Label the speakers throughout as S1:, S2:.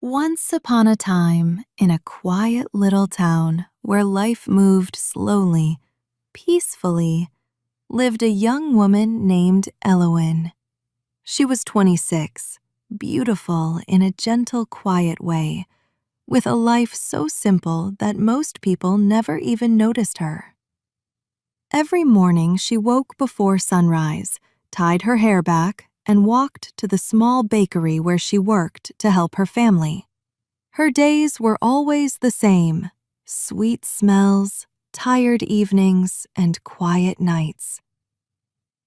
S1: Once upon a time, in a quiet little town where life moved slowly, peacefully, lived a young woman named Elowen. She was 26, beautiful in a gentle, quiet way, with a life so simple that most people never even noticed her. Every morning she woke before sunrise, tied her hair back, and walked to the small bakery where she worked to help her family. Her days were always the same: sweet smells, tired evenings, and quiet nights.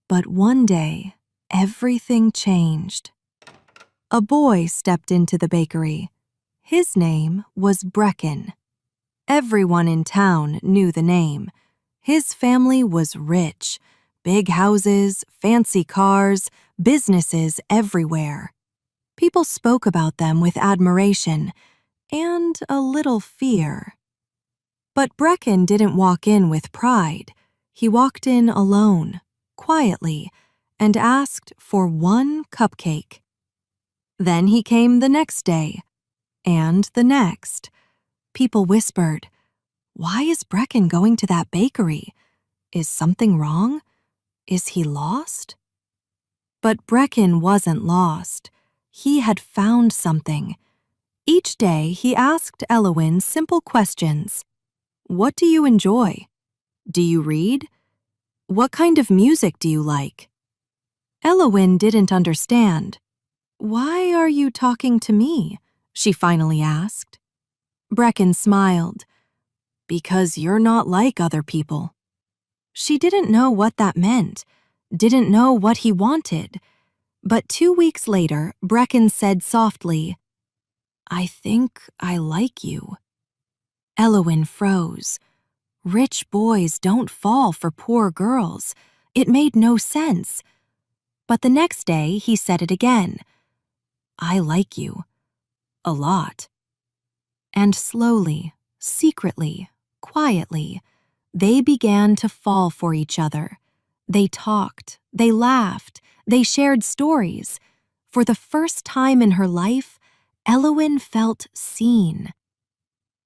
S1: But one day, everything changed. A boy stepped into the bakery. His name was Brecken. Everyone in town knew the name. His family was rich: big houses, fancy cars, businesses everywhere. People spoke about them with admiration and a little fear. But Brecken didn't walk in with pride. He walked in alone, quietly, and asked for one cupcake. Then he came the next day, and the next. People whispered, "Why is Brecken going to that bakery? Is something wrong? Is he lost?" But Brecken wasn't lost. He had found something. Each day he asked Elowen simple questions. What do you enjoy? Do you read? What kind of music do you like? Elowen didn't understand. Why are you talking to me? She finally asked. Brecken smiled. Because you're not like other people. She didn't know what that meant, didn't know what he wanted. But 2 weeks later, Brecken said softly, I think I like you. Elowen froze. Rich boys don't fall for poor girls. It made no sense. But the next day, he said it again. I like you. A lot. And slowly, secretly, quietly, they began to fall for each other. They talked, they laughed, they shared stories. For the first time in her life, Elowen felt seen.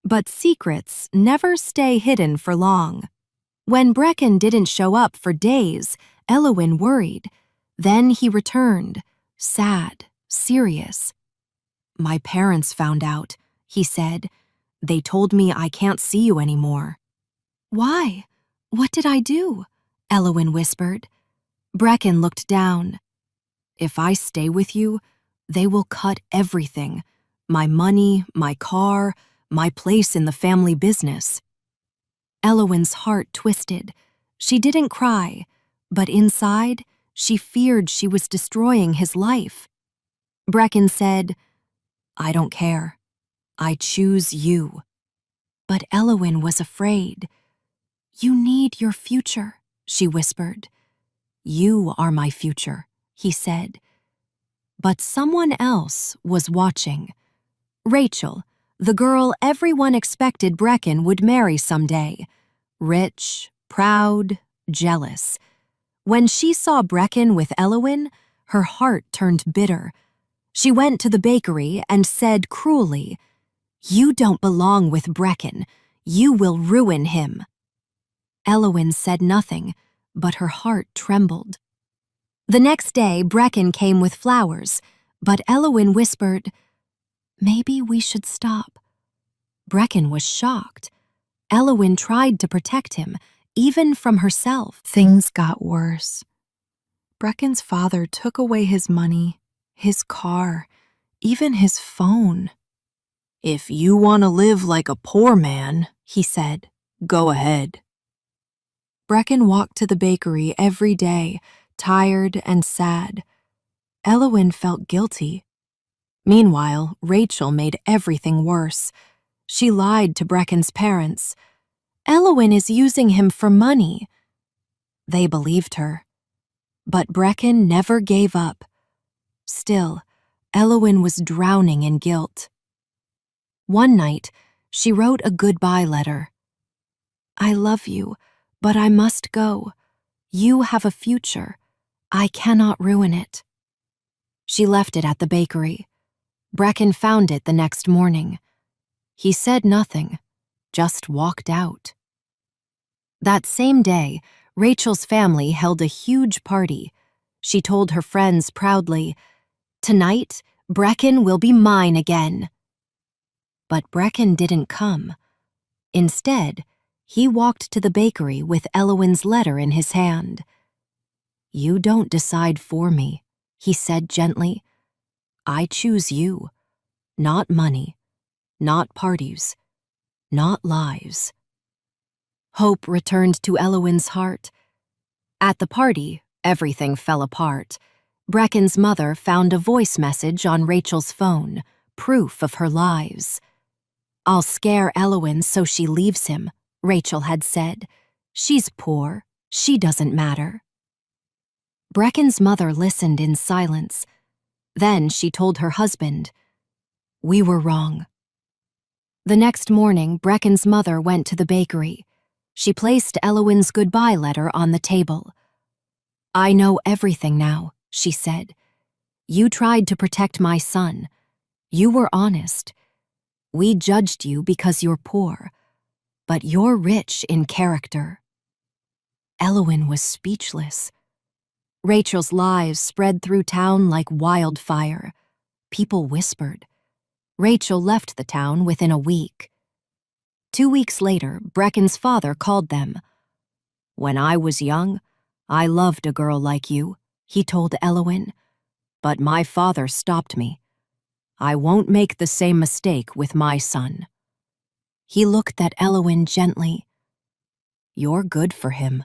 S1: But secrets never stay hidden for long. When Brecken didn't show up for days, Elowen worried. Then he returned, sad, serious. My parents found out, he said. They told me I can't see you anymore. Why? What did I do? Elowen whispered. Brecken looked down. If I stay with you, they will cut everything. My money, my car, my place in the family business. Elowen's heart twisted. She didn't cry, but inside, she feared she was destroying his life. Brecken said, I don't care. I choose you. But Elowen was afraid. You need your future, she whispered. You are my future, he said. But someone else was watching. Rachel, the girl everyone expected Brecken would marry someday. Rich, proud, jealous. When she saw Brecken with Elowen, her heart turned bitter. She went to the bakery and said cruelly, You don't belong with Brecken. You will ruin him. Elowen said nothing, but her heart trembled. The next day, Brecken came with flowers, but Elowen whispered, Maybe we should stop. Brecken was shocked. Elowen tried to protect him, even from herself. Things got worse. Brecken's father took away his money, his car, even his phone. If you want to live like a poor man, he said, go ahead. Brecken walked to the bakery every day, tired and sad. Elowen felt guilty. Meanwhile, Rachel made everything worse. She lied to Brecken's parents. Elowen is using him for money. They believed her. But Brecken never gave up. Still, Elowen was drowning in guilt. One night, she wrote a goodbye letter. I love you, but I must go. You have a future. I cannot ruin it. She left it at the bakery. Brecken found it the next morning. He said nothing, just walked out. That same day, Rachel's family held a huge party. She told her friends proudly, "Tonight, Brecken will be mine again." But Brecken didn't come. Instead, he walked to the bakery with Elowyn's letter in his hand. "You don't decide for me," he said gently. "I choose you. Not money, not parties, not lives." Hope returned to Elowyn's heart. At the party, everything fell apart. Brecken's mother found a voice message on Rachel's phone, proof of her lies. "I'll scare Elowyn so she leaves him," Rachel had said. "She's poor. She doesn't matter." Brecken's mother listened in silence. Then she told her husband, "We were wrong." The next morning, Brecken's mother went to the bakery. She placed Elowyn's goodbye letter on the table. "I know everything now," she said. "You tried to protect my son. You were honest. We judged you because you're poor, but you're rich in character." Elowyn was speechless. Rachel's lies spread through town like wildfire. People whispered. Rachel left the town within a week. 2 weeks later, Brecken's father called them. "When I was young, I loved a girl like you," he told Elowyn. "But my father stopped me. I won't make the same mistake with my son." He looked at Elowyn gently. "You're good for him."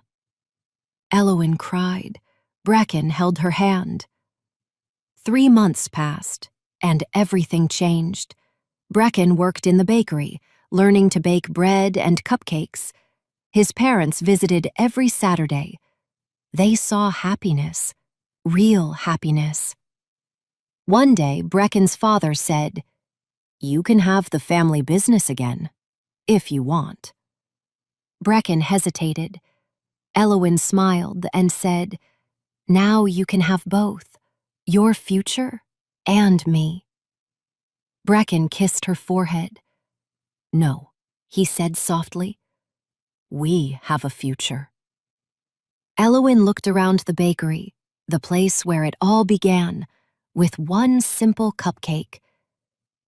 S1: Elowyn cried. Brecken held her hand. 3 months passed, and everything changed. Brecken worked in the bakery, learning to bake bread and cupcakes. His parents visited every Saturday. They saw happiness, real happiness. One day, Brecken's father said, "You can have the family business again, if you want." Brecken hesitated. Elowyn smiled and said, "Now you can have both, your future and me." Brecken kissed her forehead. "No," he said softly. "We have a future." Elowyn looked around the bakery, the place where it all began, with one simple cupcake.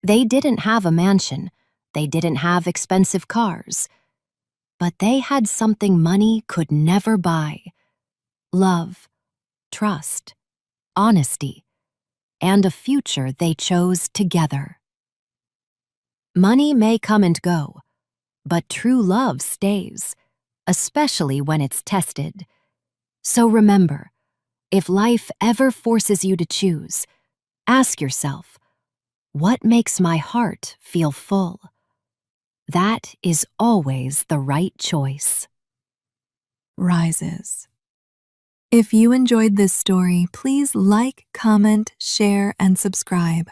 S1: They didn't have a mansion, they didn't have expensive cars, but they had something money could never buy: love, trust, honesty, and a future they chose together. Money may come and go, but true love stays, especially when it's tested. So remember, if life ever forces you to choose, ask yourself, what makes my heart feel full? That is always the right choice. Rises. If you enjoyed this story, please like, comment, share, and subscribe.